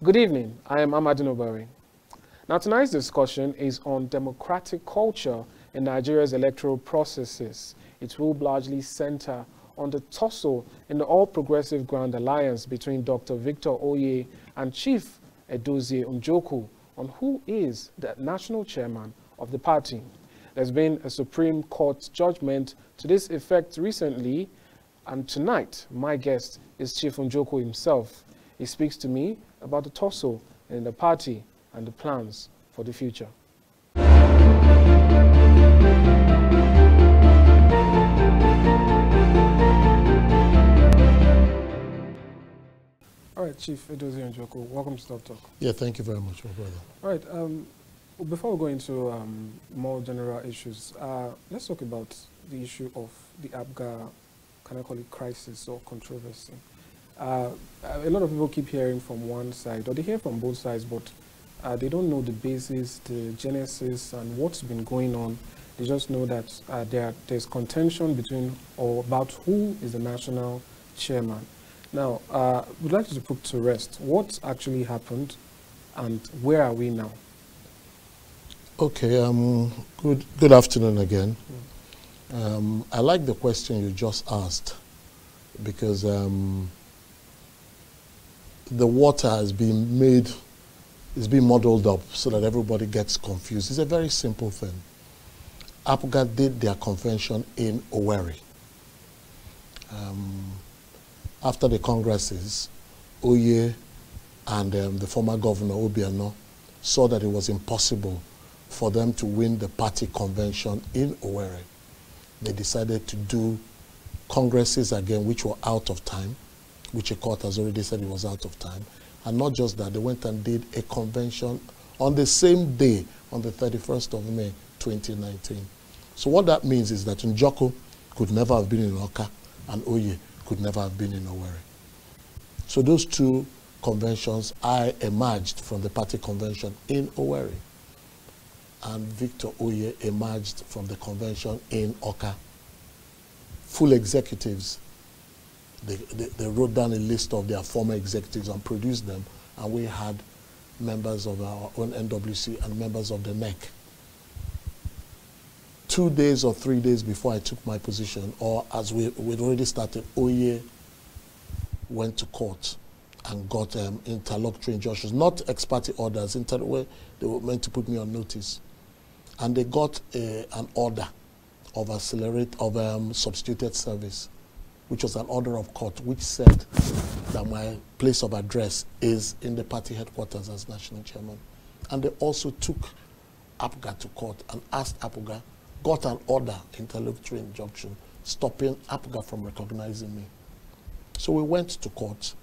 Good evening, I am Amadou Obari. Now tonight's discussion is on democratic culture in Nigeria's electoral processes. It will largely center on the tussle in the All Progressive Grand Alliance between Dr. Victor Oye and Chief Edozie Njoku on who is the national chairman of the party. There's been a Supreme Court judgment to this effect recently, and tonight my guest is Chief Njoku himself. He speaks to me about the tussle in the party and the plans for the future. All right, Chief Edozie Njoku, welcome to Stop Talk. Yeah, thank you very much, my brother. All right, before we go into more general issues, let's talk about the issue of the APGA, can I call it crisis or controversy? A lot of people keep hearing from one side, or they hear from both sides, but they don't know the basis, the genesis, and what's been going on. They just know that there's contention between or about who is the national chairman. Now, we'd like to put to rest what actually happened and where are we now? Okay, good afternoon again. I like the question you just asked because the water has been made, is being muddled up so that everybody gets confused. It's a very simple thing. APGA did their convention in Owerri. After the congresses, Oye and the former governor, Obiano, saw that it was impossible for them to win the party convention in Owerri. They decided to do congresses again, which were out of time, which a court has already said it was out of time. And not just that, they went and did a convention on the same day, on the 31st of May, 2019. So what that means is that Njoku could never have been in Oka, and Oye could never have been in Owerri. So those two conventions, I emerged from the party convention in Owerri, and Victor Oye emerged from the convention in Oka. Full executives, they wrote down a list of their former executives and produced them, and we had members of our own NWC and members of the INEC. 2 days or 3 days before I took my position, or as we'd already started, Oye went to court and got interlocutory injunctions, not ex parte orders, where they were meant to put me on notice. And they got an order of substituted service, which was an order of court, which said that my place of address is in the party headquarters as national chairman. And they also took APGA to court and asked APGA, got an order, interlocutory injunction, stopping APGA from recognizing me. So we went to court.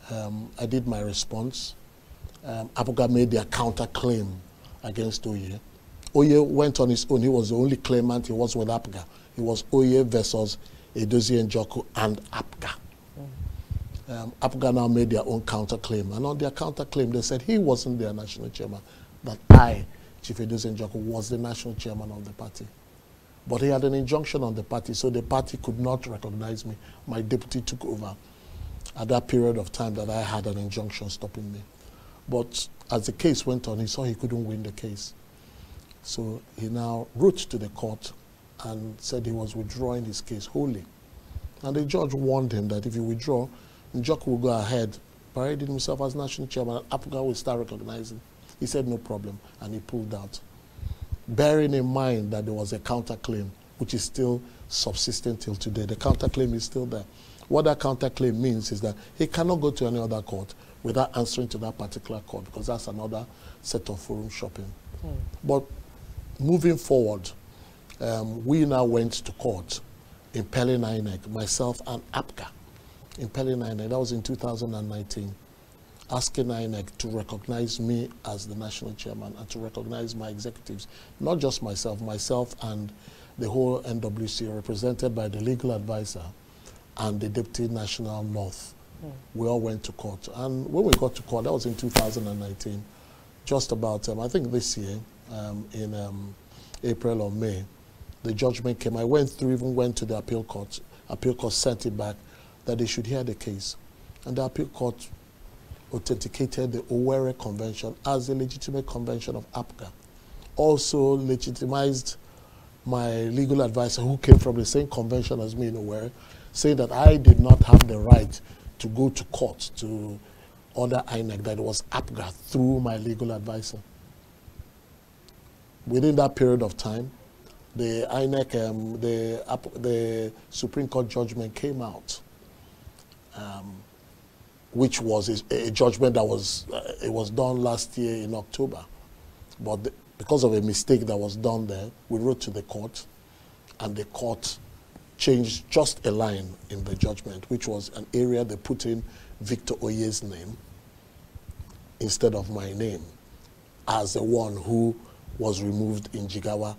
I did my response. APGA made their counterclaim against Oye. Oye went on his own. He was the only claimant. He was with APGA. It was Oye versus Edozie Njoku and APGA. APGA now made their own counterclaim. And on their counterclaim, they said he wasn't their national chairman, that I, Chief Edozie Njoku, was the national chairman of the party. But he had an injunction on the party, so the party could not recognize me. My deputy took over at that period of time that I had an injunction stopping me. But as the case went on, he saw he couldn't win the case. So he now wrote to the court and said he was withdrawing his case wholly. And the judge warned him that if you withdraw, Njoku will go ahead, parading himself as national chairman, and APGA will start recognizing. He said no problem, and he pulled out. Bearing in mind that there was a counterclaim, which is still subsisting till today. The counterclaim is still there. What that counterclaim means is that he cannot go to any other court without answering to that particular court, because that's another set of forum shopping. But moving forward, we now went to court, impelling INEC, myself and APGA, impelling INEC, that was in 2019, asking INEC to recognize me as the national chairman and to recognize my executives, not just myself and the whole NWC, represented by the legal advisor and the Deputy National North. We all went to court. And when we got to court, that was in 2019, just about, I think this year, in April or May, the judgment came. I even went to the appeal court. Appeal court sent it back that they should hear the case. And the appeal court authenticated the Owerri Convention as a legitimate convention of APGA. Also legitimized my legal advisor, who came from the same convention as me in Owerri, saying that I did not have the right to go to court to order INEC, that it was APGA through my legal advisor. Within that period of time, the INEC, the Supreme Court judgment came out, which was a judgment that was, it was done last year in October. But because of a mistake that was done there, we wrote to the court, and the court changed just a line in the judgment, which was an area they put in Victor Oye's name instead of my name as the one who was removed in Jigawa,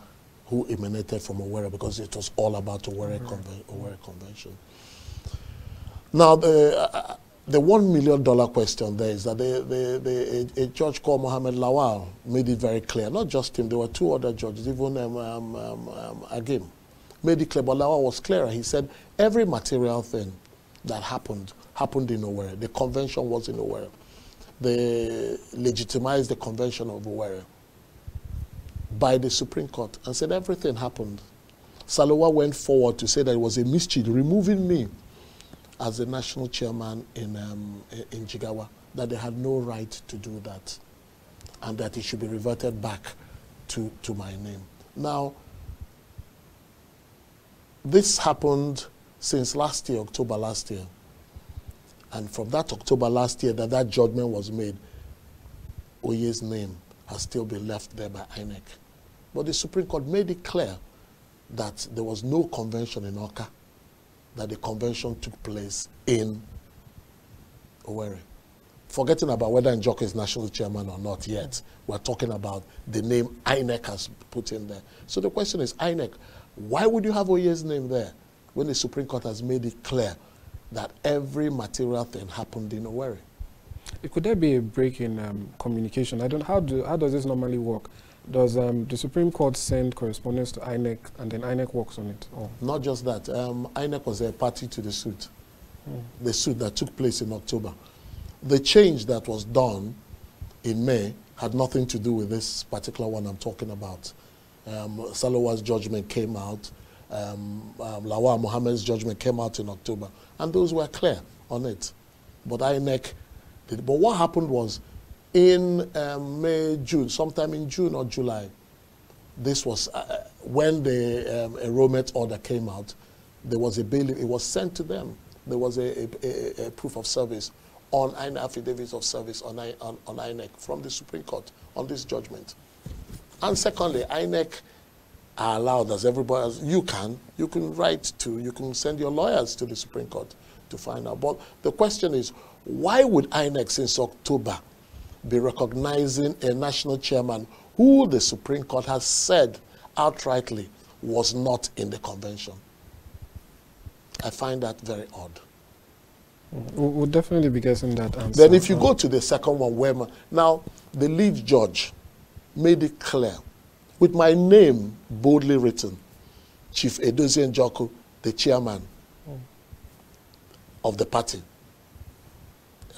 who emanated from Owerri, because it was all about Owerri Convention. Now, the $1 million question there is that a judge called Mohammed Lawal made it very clear, not just him, there were two other judges, even Agim, made it clear, but Lawal was clearer. He said every material thing that happened in Owerri. The convention was in Owerri. They legitimized the convention of Owerri by the Supreme Court and said everything happened. Salowa went forward to say that it was a mischief, removing me as the national chairman in Jigawa, that they had no right to do that, and that it should be reverted back to my name. Now, this happened since last year, October last year. And from that October last year that judgment was made, Oye's name has still been left there by INEC. But the Supreme Court made it clear that there was no convention in Awka, that the convention took place in Owerri. Forgetting about whether Njoku is national chairman or not yet, we're talking about the name INEC has put in there. So the question is, INEC, why would you have Oye's name there when the Supreme Court has made it clear that every material thing happened in Owerri? Could there be a break in communication? How does this normally work? Does the Supreme Court send correspondence to INEC and then INEC works on it? Or? Not just that. INEC was a party to the suit. The suit that took place in October. The change that was done in May had nothing to do with this particular one I'm talking about. Salowa's judgment came out. Lawal Mohammed's judgment came out in October. And those were clear on it. But INEC did. But what happened was, in May, June, sometime in June or July, this was when the enrollment order came out, there was a bill, it was sent to them. There was a proof of service on INEC, affidavits of service on INEC from the Supreme Court on this judgment. And secondly, INEC are allowed, as everybody else, you can send your lawyers to the Supreme Court to find out. But the question is, why would INEC since October be recognizing a national chairman who the Supreme Court has said outrightly was not in the convention? I find that very odd. We'll definitely be guessing that answer. Then if you go to the second one, where now the lead judge made it clear, with my name boldly written, Chief Edozie Njoku, the chairman of the party,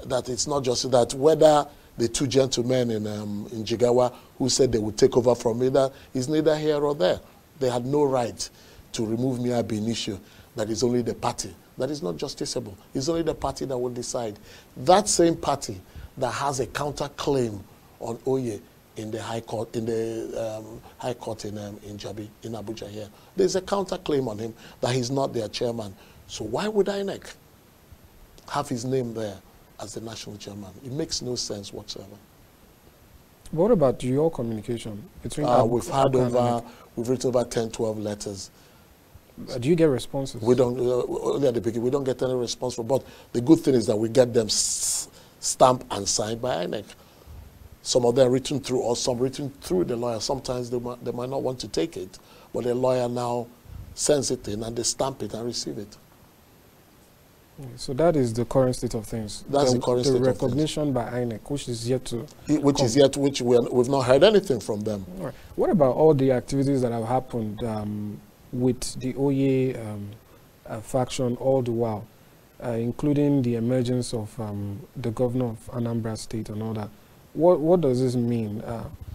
that it's not just that whether the two gentlemen in Jigawa who said they would take over from me, that is neither here or there. They had no right to remove me ab initio. That is only the party. That is not justiciable. It's only the party that will decide. That same party that has a counterclaim on Oye in the High Court, in Jabi, in Abuja here, there's a counterclaim on him that he's not their chairman. So why would INEC have his name there as the national chairman? It makes no sense whatsoever. What about your communication between? We've written over 10, 12 letters. Do you get responses? We don't. Only at the beginning, we don't get any response from. But the good thing is that we get them stamped and signed by INEC. Some of them written through, or some written through the lawyer. Sometimes they might not want to take it, but the lawyer now sends it in and they stamp it and receive it. So that is the current state of things. That's the current state of things. The recognition by INEC, which is yet to we've not heard anything from them. All right. What about all the activities that have happened with the Oye faction all the while? including the emergence of the governor of Anambra State and all that. What does this mean?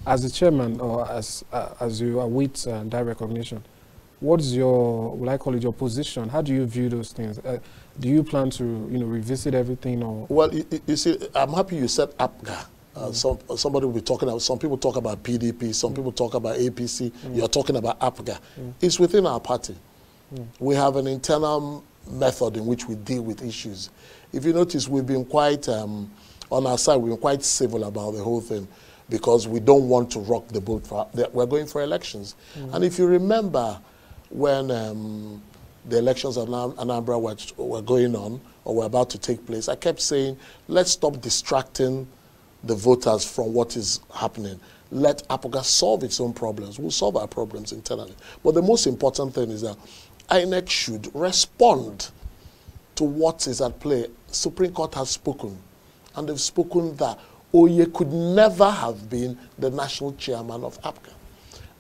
As a chairman, or as you await that recognition, what's your, will I call it, your position? How do you view those things? Do you plan to, revisit everything, or? Well, you see, I'm happy you said APGA. Somebody will be talking about, some people talk about PDP, some people talk about APC, you're talking about APGA. It's within our party. We have an internal method in which we deal with issues. If you notice, we've been quite, on our side, we've been quite civil about the whole thing, because we don't want to rock the boat. We're going for elections. And if you remember when the elections in Anambra were going on, or were about to take place, I kept saying, let's stop distracting the voters from what is happening. Let APGA solve its own problems. We'll solve our problems internally. But the most important thing is that INEC should respond to what is at play. Supreme Court has spoken, and they've spoken that Oye could never have been the national chairman of APGA.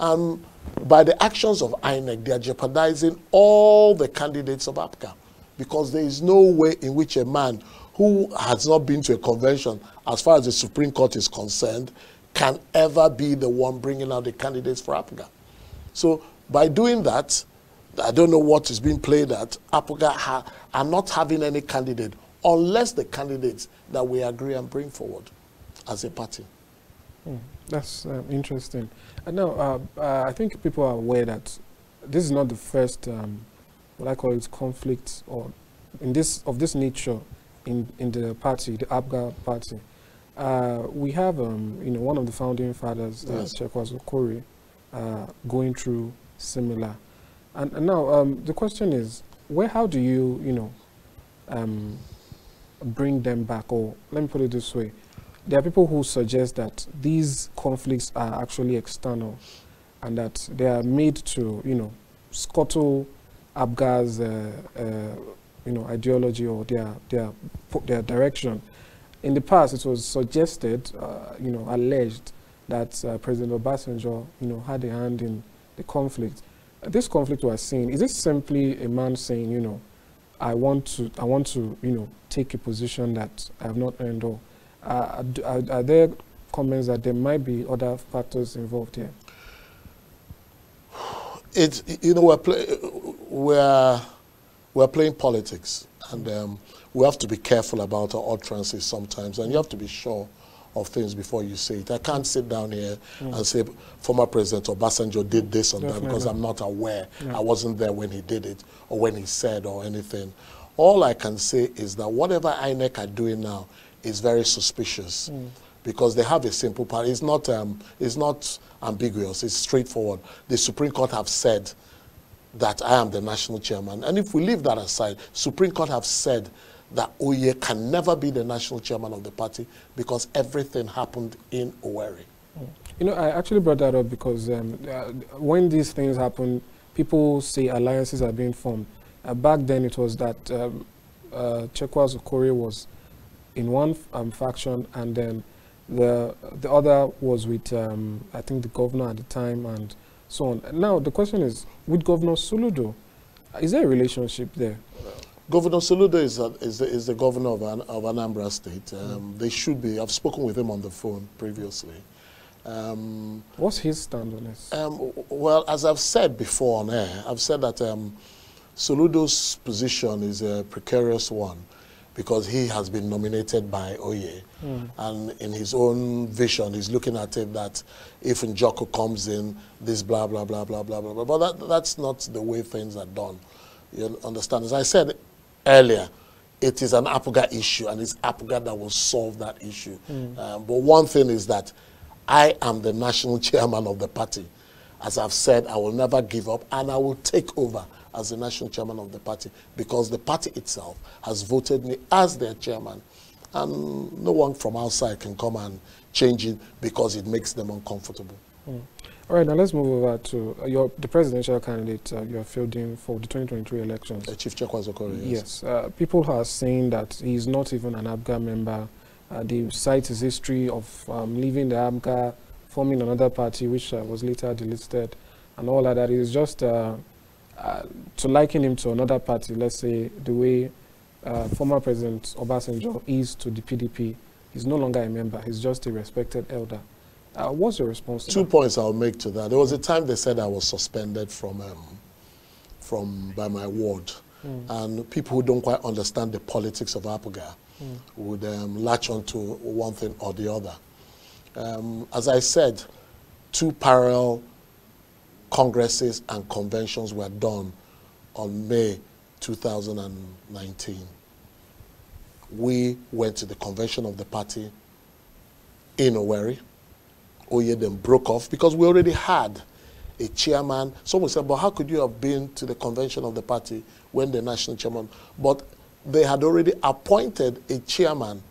And by the actions of INEC, they are jeopardizing all the candidates of APGA, because there is no way in which a man who has not been to a convention, as far as the Supreme Court is concerned, can ever be the one bringing out the candidates for APGA. So by doing that, I don't know what is being played at, APGA are not having any candidate unless the candidates that we agree and bring forward as a party. That's interesting. And now, I think people are aware that this is not the first, what I call it, conflict or of this nature in the party, the APGA party. We have, one of the founding fathers, Yes. Chief Edozie Njoku, going through similar. And now, the question is, how do you, bring them back? Or let me put it this way. There are people who suggest that these conflicts are actually external, and that they are made to, scuttle APGA's, ideology or their direction. In the past, it was suggested, alleged that President Obasanjo, had a hand in the conflict. This conflict we are seeing, is it simply a man saying, I want to, take a position that I have not earned, or are there comments that there might be other factors involved here? It's, we're playing politics, and we have to be careful about our utterances sometimes, and you have to be sure of things before you say it. I can't sit down here and say former President Obasanjo did this or that, because I'm not aware. I wasn't there when he did it or when he said or anything. All I can say is that whatever INEC are doing now is very suspicious, because they have a simple part. It's not ambiguous. It's straightforward. The Supreme Court have said that I am the national chairman, and if we leave that aside, Supreme Court have said that Oye can never be the national chairman of the party because everything happened in Owerri. I actually brought that up because when these things happen, people say alliances are being formed. Back then, it was that Chief Edozie Njoku was in one faction, and then the other was with, I think, the governor at the time, and so on. Now, the question is, with Governor Soludo, is there a relationship there? Governor Soludo is the governor of Anambra State. They should be. I've spoken with him on the phone previously. What's his stand on this? Well, as I've said before on air, I've said that Soludo's position is a precarious one, because he has been nominated by Oye. And in his own vision, he's looking at it that if Njoku comes in, this blah, blah, blah, blah, blah, blah, blah. But that's not the way things are done. You understand? As I said earlier, it is an APGA issue, and it's APGA that will solve that issue. But one thing is that I am the national chairman of the party. As I've said, I will never give up, and I will take over as the national chairman of the party, because the party itself has voted me as their chairman, and no one from outside can come and change it because it makes them uncomfortable. All right, now let's move over to the presidential candidate you're fielding for the 2023 elections. Chief Edozie Njoku, yes. Yes, people are saying that he's not even an APGA member. They cite his history of leaving the APGA, forming another party, which was later delisted, and all of that. Is just to liken him to another party, let's say the way former President Obasanjo is to the PDP. He's no longer a member. He's just a respected elder. What's your response to that? 2 points I'll make to that. There was a time they said I was suspended by my ward. And people who don't quite understand the politics of APGA would latch onto one thing or the other. As I said, 2 parallel congresses and conventions were done on May 2019. We went to the convention of the party in Owerri. Oye then broke off because we already had a chairman. Someone said, but how could you have been to the convention of the party when the national chairman? But they had already appointed a chairman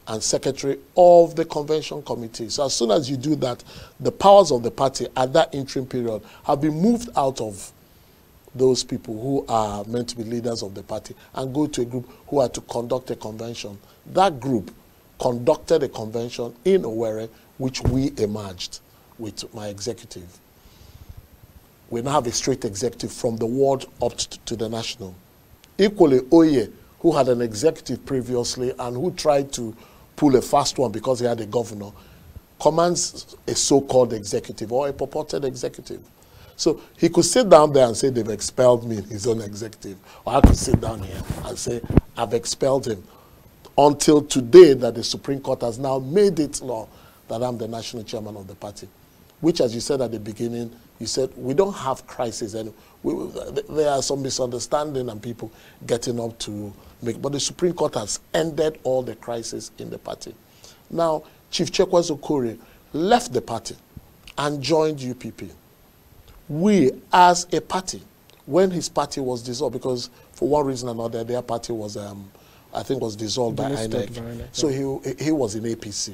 and secretary of the convention committee. So as soon as you do that, the powers of the party at that interim period have been moved out of those people who are meant to be leaders of the party and go to a group who are to conduct a convention. That group conducted a convention in Owerri, which we emerged with my executive. We now have a straight executive from the ward up to the national. Equally, Oye, who had an executive previously and who tried to pull a fast one because he had a governor, commands a so-called executive or a purported executive. So he could sit down there and say they've expelled me in his own executive. Or I could sit down here and say I've expelled him. Until today that the Supreme Court has now made it law that I'm the national chairman of the party. Which, as you said at the beginning, you said we don't have crisis. And there are some misunderstanding and people getting up to make. But the Supreme Court has ended all the crisis in the party. Now, Chief Edozie Njoku left the party and joined UPP. We, as a party, when his party was dissolved, because for one reason or another, their party was, I think, was dissolved by INEC. So he was in APC.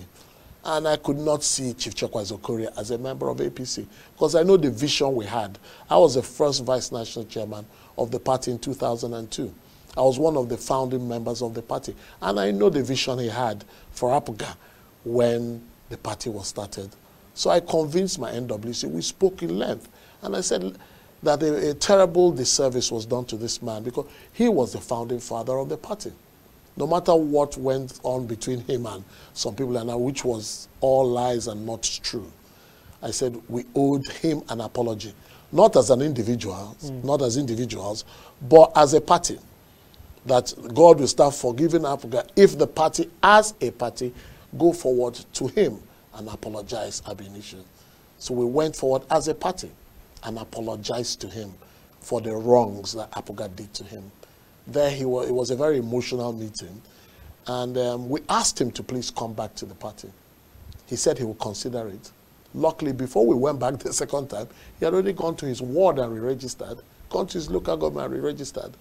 And I could not see Chief Edozie Njoku as a member of APC because I know the vision we had. I was the first vice national chairman of the party in 2002. I was one of the founding members of the party. And I know the vision he had for APGA when the party was started. So I convinced my NWC. We spoke in length. And I said that a terrible disservice was done to this man because he was the founding father of the party. No matter what went on between him and some people, and which was all lies and not true, I said we owed him an apology, not as an individual, not as individuals, but as a party. That God will start forgiving APGA if the party, as a party, go forward to him and apologize ab initio. So we went forward as a party and apologized to him for the wrongs that APGA did to him. There it was a very emotional meeting, and we asked him to please come back to the party. He said he would consider it. Luckily, before we went back the second time, he had already gone to his ward and re-registered, gone to his local government and re-registered.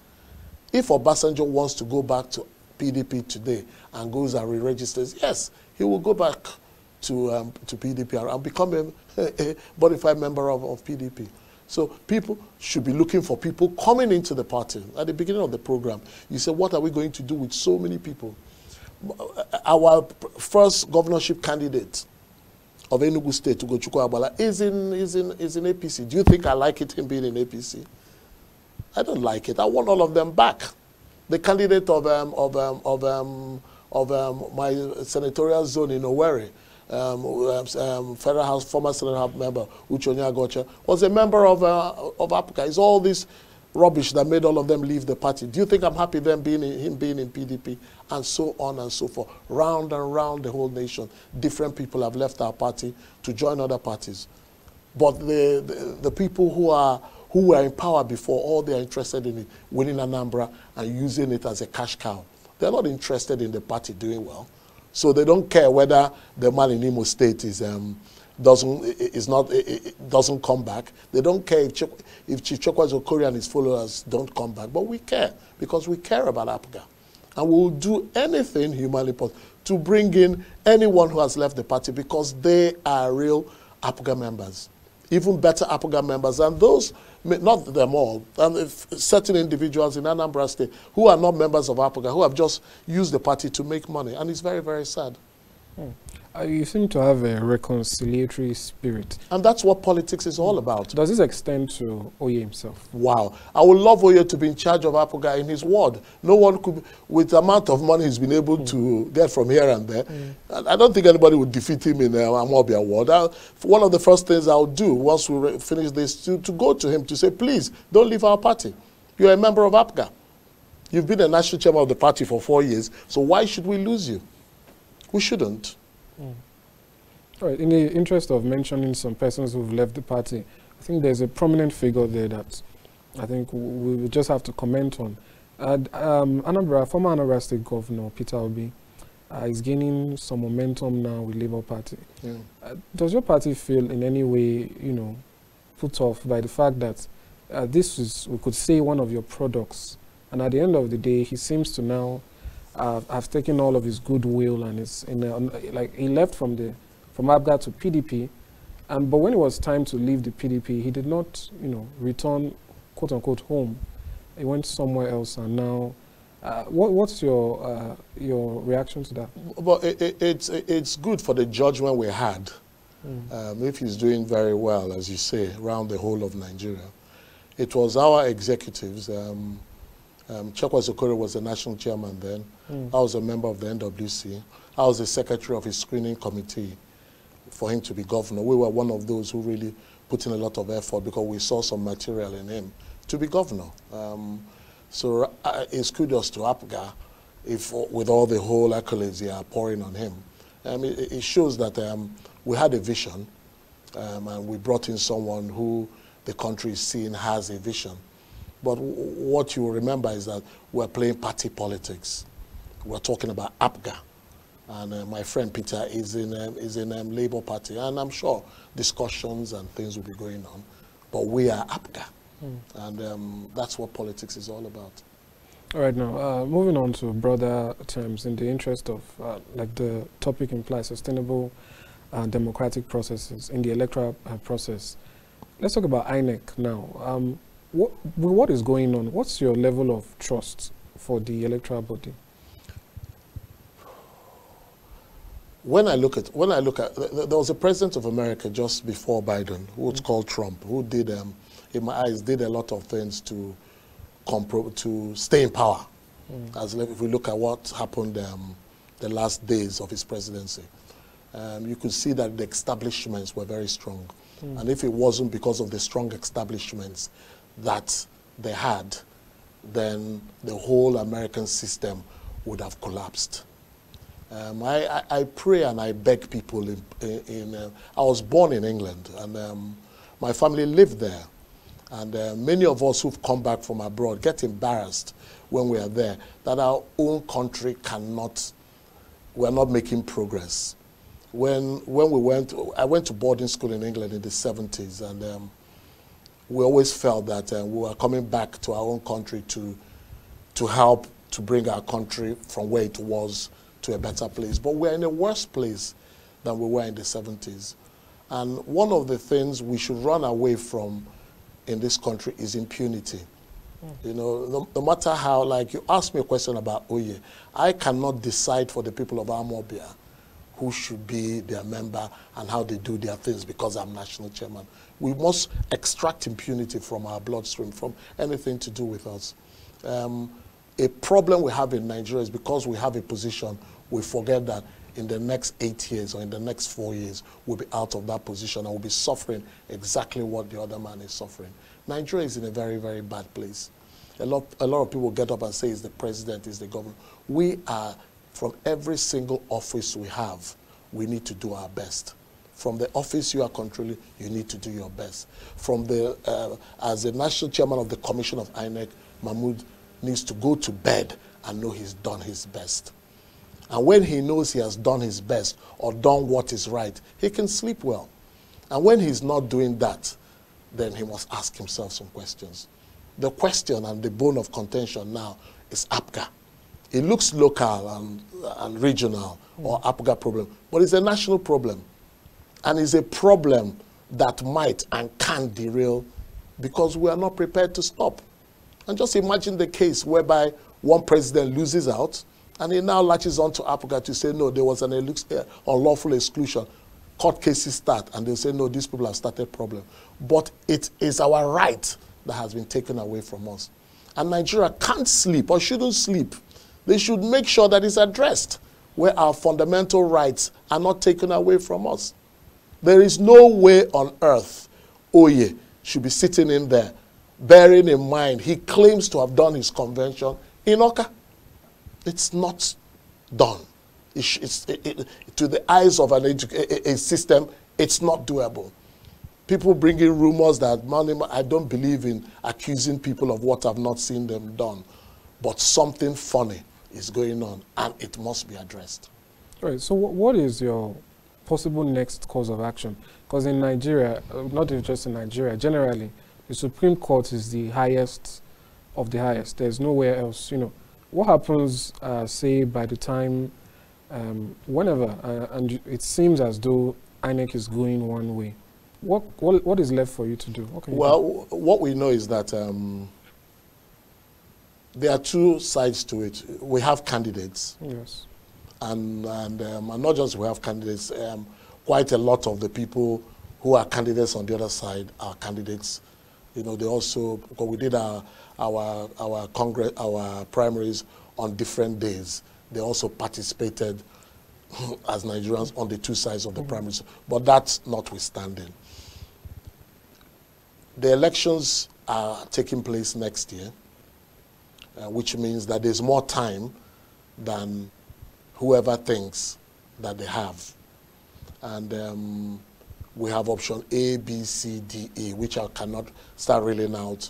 If Obasanjo wants to go back to PDP today and goes and re-registers, yes, he will go back to PDP and become a bona fide member of PDP. So people should be looking for people coming into the party. At the beginning of the program, you said, what are we going to do with so many people? Our first governorship candidate of Enugu State, Ugochukwu Agbala, is in APC. Do you think I like it, him being in APC? I don't like it. I want all of them back. The candidate of my senatorial zone in Owerri, Federal House, former Senate House member, Uchonya Gocha, was a member of APGA. It's all this rubbish that made all of them leave the party. Do you think I'm happy him being in PDP? And so on and so forth. Round and round the whole nation. Different people have left our party to join other parties. But the people who were in power before, all they are interested in it, winning Anambra and using it as a cash cow. They're not interested in the party doing well. So they don't care whether the man in Imo State doesn't come back. They don't care if Chief Edozie Njoku and his followers don't come back. But we care because we care about APGA. And we will do anything humanly possible to bring in anyone who has left the party because they are real APGA members. Even better APGA members than those, not them all, and certain individuals in Anambra State who are not members of APGA, who have just used the party to make money. And it's very, very sad. You seem to have a reconciliatory spirit. And that's what politics is all about. Does this extend to Oye himself? Wow. I would love Oye to be in charge of APGA in his ward. No one could, with the amount of money he's been able to get from here and there, I don't think anybody would defeat him in Amobia ward. One of the first things I'll do once we finish this, to go to him to say, please, don't leave our party. You're a member of APGA. You've been a national chairman of the party for 4 years, so why should we lose you? We shouldn't. All right, in the interest of mentioning some persons who've left the party, I think there's a prominent figure there that I think we will just have to comment on. Former Anambra State Governor Peter Obi is gaining some momentum now with Labour Party. Yeah. Does your party feel in any way, put off by the fact that this is, we could say, one of your products, and at the end of the day, he seems to now have taken all of his goodwill and is like he left from APGA to PDP, but when it was time to leave the PDP, he did not, return, quote unquote, home. He went somewhere else, and now, what's your reaction to that? Well, it's good for the judgment we had. If he's doing very well, as you say, around the whole of Nigeria. It was our executives. Chekwa Zokoro was the national chairman then. I was a member of the NWC. I was the secretary of his screening committee for him to be governor. We were one of those who really put in a lot of effort because we saw some material in him to be governor. So it's kudos to APGA with all the whole accolades they are pouring on him. It shows that we had a vision and we brought in someone who the country is seeing has a vision. But what you will remember is that we're playing party politics. We're talking about APGA. And my friend Peter is in Labour Party. And I'm sure discussions and things will be going on. But we are APGA. And that's what politics is all about. All right, now, moving on to broader terms, in the interest of, like the topic implies, sustainable democratic processes in the electoral process. Let's talk about INEC now. What is going on? What's your level of trust for the electoral body? When I look at, there was a president of America just before Biden, who was called Trump, who did, in my eyes, did a lot of things to stay in power. As if we look at what happened the last days of his presidency, you could see that the establishments were very strong. And if it wasn't because of the strong establishments that they had, then the whole American system would have collapsed. I pray and I beg people I was born in England, and my family lived there. And many of us who've come back from abroad get embarrassed when we are there, that our own country we're not making progress. When I went to boarding school in England in the 70s, and we always felt that we were coming back to our own country to help to bring our country from where it was to a better place. But we're in a worse place than we were in the 70s. And one of the things we should run away from in this country is impunity. No matter how, like you asked me a question about Oye, I cannot decide for the people of Amobia who should be their member and how they do their things because I'm national chairman. We must extract impunity from our bloodstream, from anything to do with us. A problem we have in Nigeria is because we have a position, we forget that in the next 8 years or in the next 4 years, we'll be out of that position and we'll be suffering exactly what the other man is suffering. Nigeria is in a very, very bad place. A lot of people get up and say it's the president, it's the governor. We are, from every single office we have, we need to do our best. From the office you are controlling, you need to do your best. From as the national chairman of the commission of INEC, Mahmoud needs to go to bed and know he's done his best. And when he knows he has done his best or done what is right, he can sleep well. And when he's not doing that, then he must ask himself some questions. The question and the bone of contention now is APGA. It looks local and regional or APGA problem, but it's a national problem. And it's a problem that might and can derail because we are not prepared to stop. And just imagine the case whereby one president loses out And it now latches on to APGA to say, no, there was an unlawful exclusion. Court cases start, and they say, no, these people have started problem. But it is our right that has been taken away from us. And Nigeria can't sleep or shouldn't sleep. They should make sure that it's addressed, where our fundamental rights are not taken away from us. There is no way on earth Oye should be sitting in there, bearing in mind he claims to have done his convention in Oka. It's not done. To the eyes of a system, it's not doable. People bring in rumors that, I don't believe in accusing people of what I've not seen them done. But something funny is going on, and it must be addressed. All right, so what is your possible next course of action? Because in Nigeria, not just in Nigeria, generally, the Supreme Court is the highest of the highest. There's nowhere else, What happens, say, by the time, whenever, and it seems as though INEC is going one way, what is left for you to do? What we know is that there are two sides to it. We have candidates. Yes. And not just we have candidates, quite a lot of the people who are candidates on the other side are candidates. They also, because we did our primaries on different days, they also participated as Nigerians on the two sides of the primaries. But that's notwithstanding. The elections are taking place next year, which means that there's more time than whoever thinks that they have. And we have option A, B, C, D, E, which I cannot start reeling out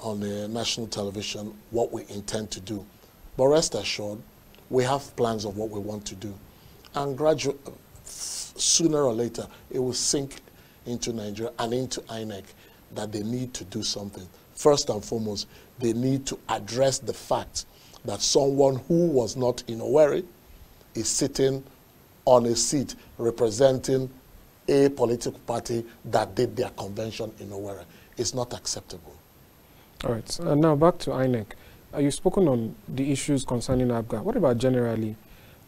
on the national television what we intend to do. But rest assured, we have plans of what we want to do. And gradually, sooner or later, it will sink into Nigeria and into INEC that they need to do something. First and foremost, they need to address the fact that someone who was not in Owerri is sitting on a seat representing a political party that did their convention in Owerri. It's not acceptable. All right. Now back to INEC. You've spoken on the issues concerning APGA. What about generally?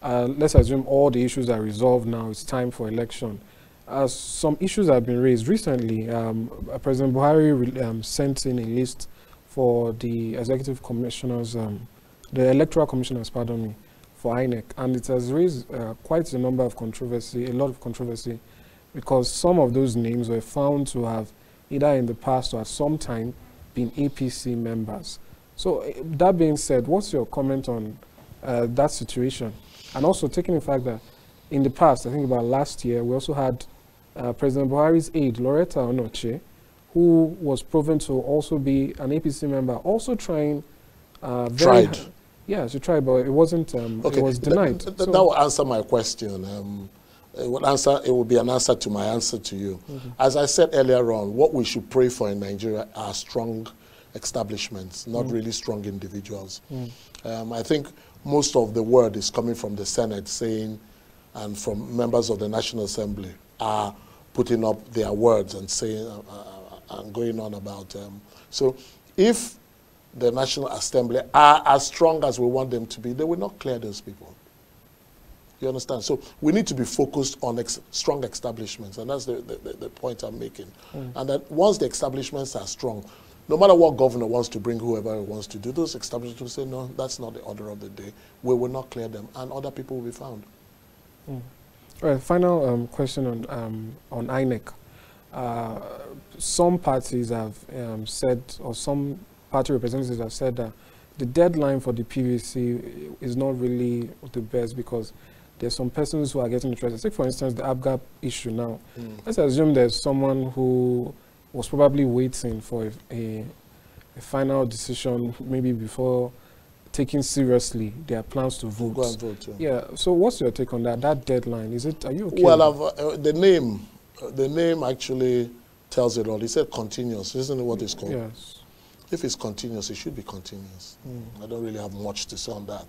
Let's assume all the issues are resolved now. It's time for election. Some issues have been raised recently. President Buhari sent in a list for the executive commissioners, the electoral commissioners, pardon me, for INEC, and it has raised quite a lot of controversy, because some of those names were found to have either in the past or at some time been APC members. So that being said, what's your comment on that situation? And also taking the fact that in the past, I think about last year, we also had President Buhari's aide, Loretta Onoche, who was proven to also be an APC member, also trying she tried, but it wasn't, it was denied. That will answer my question. It will be an answer to my answer to you. As I said earlier on, what we should pray for in Nigeria are strong establishments, not really strong individuals. I think most of the word is coming from the Senate saying, and from members of the National Assembly are putting up their words and saying, and going on about so if the National Assembly are as strong as we want them to be, they will not clear those people. You understand? So we need to be focused on strong establishments, and that's the point I'm making. And that once the establishments are strong, no matter what governor wants to bring, whoever he wants to do, those establishments will say, no, that's not the order of the day. We will not clear them, and other people will be found. All right, final question on INEC. Some parties have said, or some party representatives have said that the deadline for the PVC is not really the best because there's some persons who are getting interested. Take, for instance, the APGA issue now. Let's assume there's someone who was probably waiting for a final decision, maybe before taking seriously their plans to vote. Go and vote, yeah. So what's your take on that? That deadline, are you okay? Well, the name actually tells it all. He said continuous, isn't it what it's called? Yes. If it's continuous, it should be continuous. I don't really have much to say on that.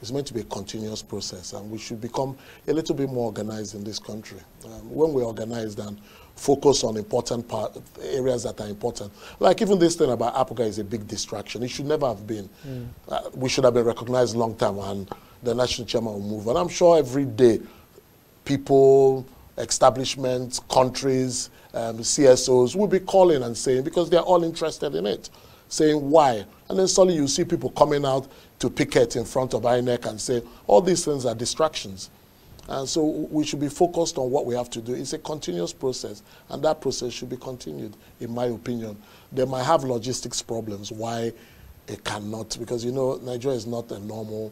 It's meant to be a continuous process, and we should become a little bit more organized in this country. When we're organized and focus on important areas that are important, like even this thing about APGA is a big distraction. It should never have been. We should have been recognized long time, and the national chairman will move. And I'm sure every day, people, establishments, countries, CSOs will be calling and saying, because they're all interested in it, saying why. And then suddenly you see people coming out to picket in front of INEC and say, all these things are distractions. And so we should be focused on what we have to do. It's a continuous process, and that process should be continued, in my opinion. They might have logistics problems, why it cannot, because you know, Nigeria is not a normal,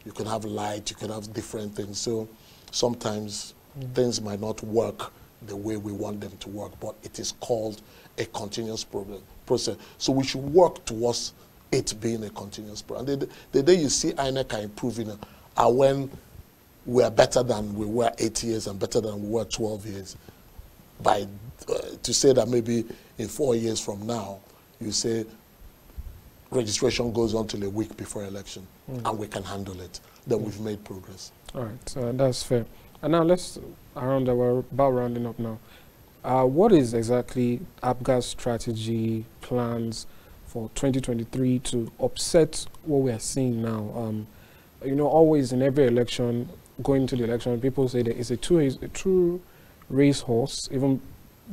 you can have light, you can have different things. So sometimes things might not work the way we want them to work, but it is called a continuous process. So we should work towards it being a continuous process. And the day you see INEC are improving are when we are better than we were 8 years and better than we were 12 years. By to say that maybe in 4 years from now, you say registration goes on till a week before election, and we can handle it, then we've made progress. All right, so that's fair. And now let's we're about rounding up now. What is exactly APGA's strategy, plans for 2023 to offset what we are seeing now? You know, always in every election, going to the election, people say that it's a true racehorse. Even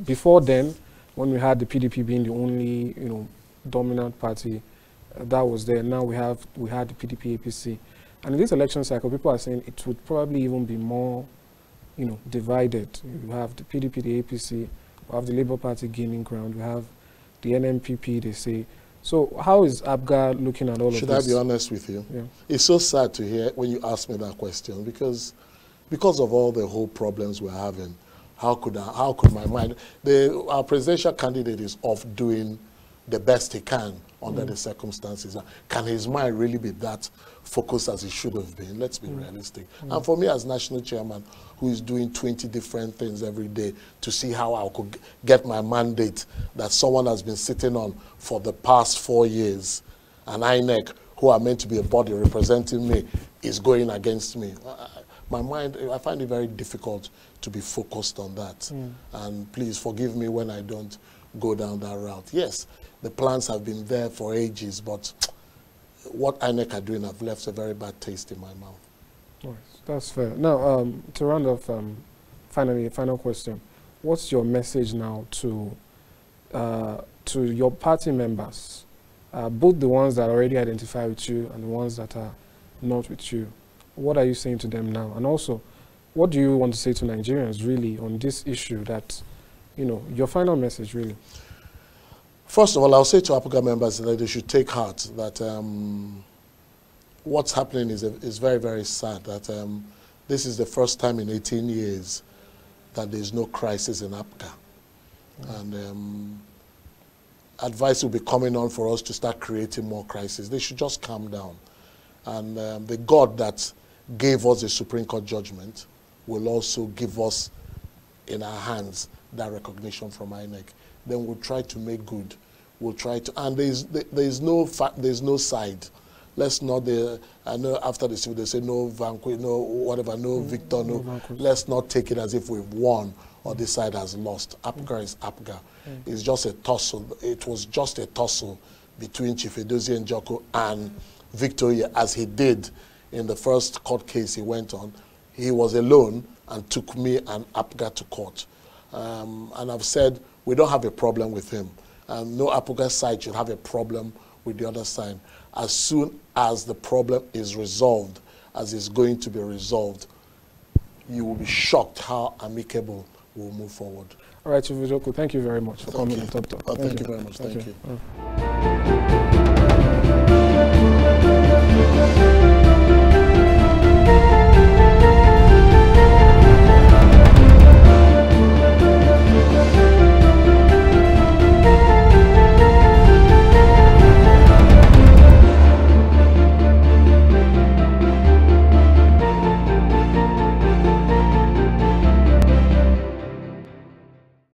before then, when we had the PDP being the only, you know, dominant party, that was there. Now we had the PDP APC, and in this election cycle, people are saying it would probably even be more, you know, divided. You have the PDP, the APC, we have the Labour Party gaining ground, we have the NMPP, they say. So how is APGA looking at all of this? Should I be honest with you? Yeah. It's so sad to hear when you ask me that question, because of all the whole problems we're having, how could my mind, our presidential candidate is off doing the best he can under the circumstances. Can his mind really be that focused as it should have been? Let's be realistic. And for me as national chairman, who is doing 20 different things every day to see how I could get my mandate that someone has been sitting on for the past 4 years, and INEC, who are meant to be a body representing me, is going against me. My mind, I find it very difficult to be focused on that. And please forgive me when I don't go down that route. Yes, the plans have been there for ages, but what INEC are doing have left a very bad taste in my mouth. Right, that's fair. Now, to round off, finally, a final question. What's your message now to your party members, both the ones that already identify with you and the ones that are not with you? What are you saying to them now? And also, what do you want to say to Nigerians, really, on this issue that, you know, your final message, really? First of all, I'll say to APGA members that they should take heart that what's happening is very, very sad. That this is the first time in 18 years that there's no crisis in APGA. And advice will be coming on for us to start creating more crises. They should just calm down. And the God that gave us the Supreme Court judgment will also give us in our hands that recognition from INEC. Then we'll try to make good. We'll try to, and there's no side. Let's not. I know after the civil they say no vanquish, no whatever, no victor, no. Let's not take it as if we've won or this side has lost. APGA is APGA. It's just a tussle. It was just a tussle between Chief Edozie Njoku and Victor, as he did in the first court case he went on. He was alone and took me and APGA to court. And I've said we don't have a problem with him. No APGA side should have a problem with the other side. As soon as the problem is resolved, as it's going to be resolved, you will be shocked how amicable we'll move forward. All right, Chief Njoku, thank you very much for coming and Top Talk. Thank you very much. Thank you.